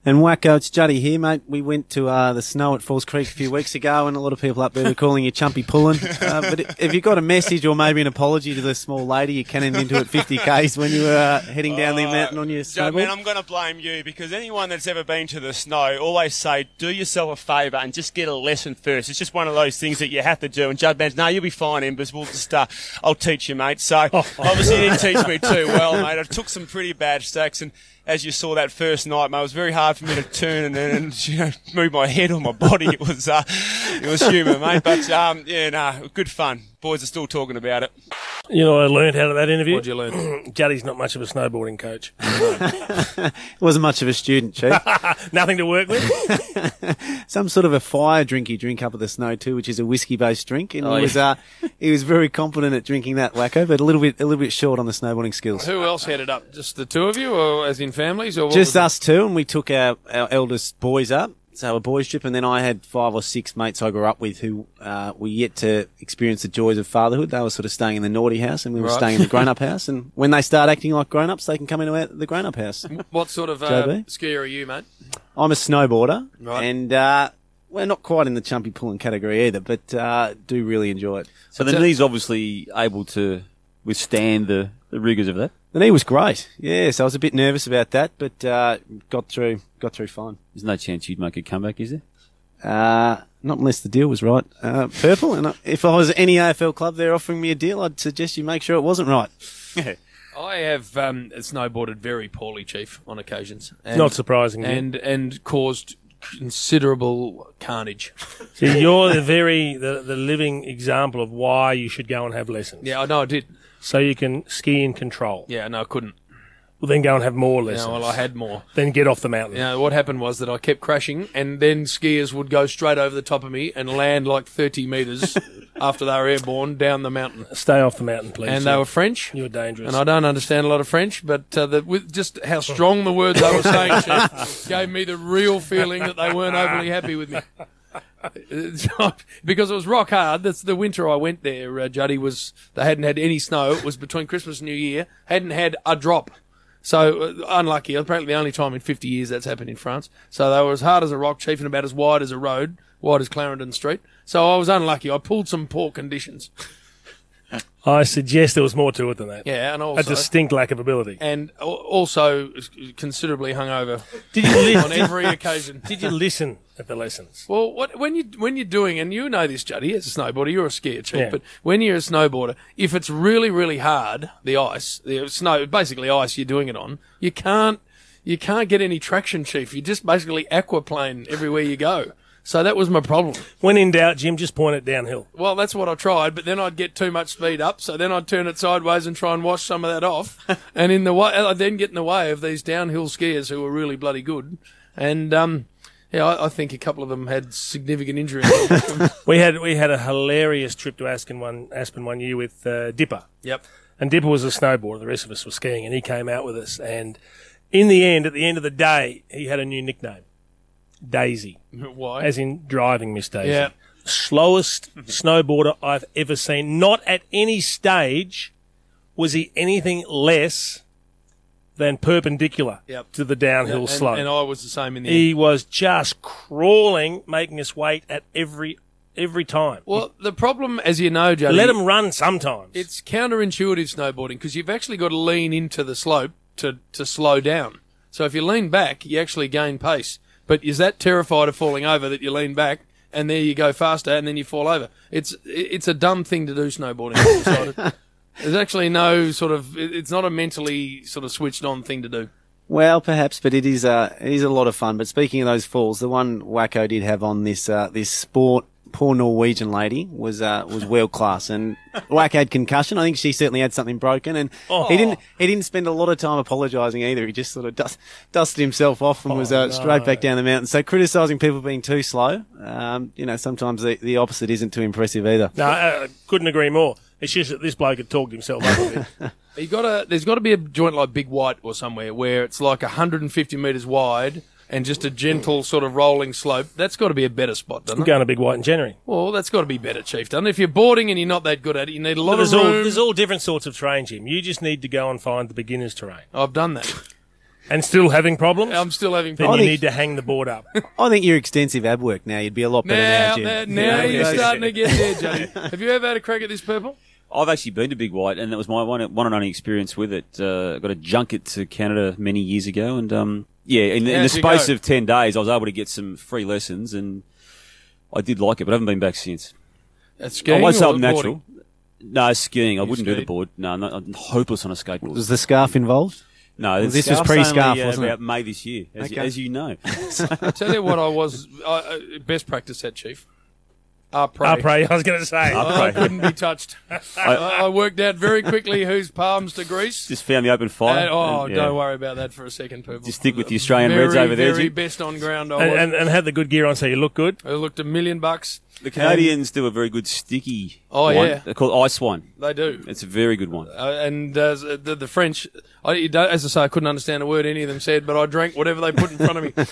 And Wacko, it's Juddy here, mate. We went to the snow at Falls Creek a few weeks ago, and a lot of people up there were calling you Chumpy Pullen. But if you got a message or maybe an apology to the small lady you cannoned into at 50 k's when you were heading down the mountain on your snowboard? Man, I'm going to blame you, because anyone that's ever been to the snow always say, do yourself a favour and just get a lesson first. It's just one of those things that you have to do. And Judd Man's, no, you'll be fine, Embers. We'll just, I'll teach you, mate. So obviously you didn't teach me too well, mate. I took some pretty bad stacks, and as you saw that first night, mate, it was very hard for me to turn and you know, move my head or my body. It was humour, mate. But good fun. Boys are still talking about it. You know what I learned out of that interview? What'd you learn? Juddy's not much of a snowboarding coach. Wasn't much of a student, Chief. Nothing to work with. Some sort of a fire drink you drink up at the snow too, which is a whiskey-based drink. And he was very competent at drinking that, Wacko, but a little bit short on the snowboarding skills. Who else headed up? Just the two of you, or as in families? Or just us two, and we took our eldest boys up. So a boys trip, and then I had 5 or 6 mates I grew up with who were yet to experience the joys of fatherhood. They were sort of staying in the naughty house, and we were staying in the grown-up house. And when they start acting like grown-ups, they can come into the grown-up house. What sort of skier are you, mate? I'm a snowboarder, right. And we're not quite in the chumpy pulling category either, but do really enjoy it. So the knee's obviously able to withstand the rigours of that? The knee was great, yes. I was a bit nervous about that, but got through fine. There's no chance you'd make a comeback, is there? Not unless the deal was right. Purple, and if I was any AFL club there offering me a deal, I'd suggest you make sure it wasn't right. I have snowboarded very poorly, Chief, on occasions. Not surprising. And caused considerable carnage. So you're the living example of why you should go and have lessons. Yeah, I know I did. So you can ski in control. Yeah, no, I couldn't. Well, then go and have more lessons. Yeah, well, I had more. Then get off the mountain. Yeah, what happened was that I kept crashing, and then skiers would go straight over the top of me and land like 30 metres after they were airborne down the mountain. Stay off the mountain, please. And they were French. You're dangerous. And I don't understand a lot of French, but with just how strong the words they were saying, Chief, gave me the real feeling that they weren't overly happy with me. Because it was rock hard. That's the winter I went there, Juddy, they hadn't had any snow. It was between Christmas and New Year. Hadn't had a drop. So, unlucky. Apparently the only time in 50 years that's happened in France. So they were as hard as a rock, Chief, and about as wide as a road, wide as Clarendon Street. So I was unlucky. I pulled some poor conditions. I suggest there was more to it than that. Yeah, and also a distinct lack of ability. And also considerably hungover. Did you on every occasion? Did you listen at the lessons? Well, when you're doing, and you know this, Juddy, as a snowboarder, you're a skier, Chief. Yeah. But when you're a snowboarder, if it's really, really hard, the ice, the snow, basically ice you're doing it on, you can't get any traction, Chief. You just basically aquaplane everywhere you go. So that was my problem. When in doubt, Jim, just point it downhill. Well, that's what I tried, but then I'd get too much speed up, so then I'd turn it sideways and try and wash some of that off. And I'd then get in the way of these downhill skiers who were really bloody good. And I think a couple of them had significant injuries. We had a hilarious trip to Aspen one year with Dipper. Yep. And Dipper was a snowboarder. The rest of us were skiing, and he came out with us. And in the end, at the end of the day, he had a new nickname. Daisy. Why? As in driving Miss Daisy. Yeah. Slowest snowboarder I've ever seen. Not at any stage was he anything less than perpendicular to the downhill slope. And I was the same in the end. He was just crawling, making us wait at every time. Well, the problem, as you know, Juddy, let him run sometimes. It's counterintuitive snowboarding because you've actually got to lean into the slope to slow down. So if you lean back, you actually gain pace. But is that terrified of falling over that you lean back and there you go faster and then you fall over? It's a dumb thing to do, snowboarding. There's actually no it's not a mentally sort of switched on thing to do. Well, perhaps, but it is a lot of fun. But speaking of those falls, the one Wacko did have on this sport, poor Norwegian lady was world class, and Whack had concussion. I think she certainly had something broken, and he didn't spend a lot of time apologising either. He just sort of dusted himself off and was straight back down the mountain. So criticising people being too slow, sometimes the opposite isn't too impressive either. No, couldn't agree more. It's just that this bloke had talked himself up a bit. There's got to be a joint like Big White or somewhere where it's like 150 metres wide and just a gentle sort of rolling slope. That's got to be a better spot, doesn't it? I'm going to Big White in January. Well, that's got to be better, Chief, doesn't it? If you're boarding and you're not that good at it, you need a lot of room. There's all different sorts of terrain, Jim. You just need to go and find the beginner's terrain. I've done that. And still having problems? I'm still having Then problems. you need to hang the board up. I think your extensive ab work now, you'd be a lot better now, Jim. Now you're starting to get there, Johnny. Have you ever had a crack at this purple? I've actually been to Big White, and that was my one and only experience with it. Got a junket to Canada many years ago, and in the space of 10 days, I was able to get some free lessons, and I did like it, but I haven't been back since. Skiing I won't say or I'm natural. boarding? No, skiing. I wouldn't do the skied? board. No, I'm hopeless on a skateboard. Was the scarf involved? No, the this was scarf's pre-scarf, only, wasn't it? about May this year, as you know. I tell you what, I was best practice at, Chief. Après. I was going to say. I couldn't be touched. I worked out very quickly whose palms to grease. Just found the open fire. Don't worry about that for a second, people. Just stick with the Australian Reds over there, Very Jim. best on ground. I was. And had the good gear on so you look good. I looked $1 million. The Canadians do a very good sticky Oh, wine. yeah. They're called ice wine. They do. It's a very good one. And the French, as I say, I couldn't understand a word any of them said, but I drank whatever they put in front of me.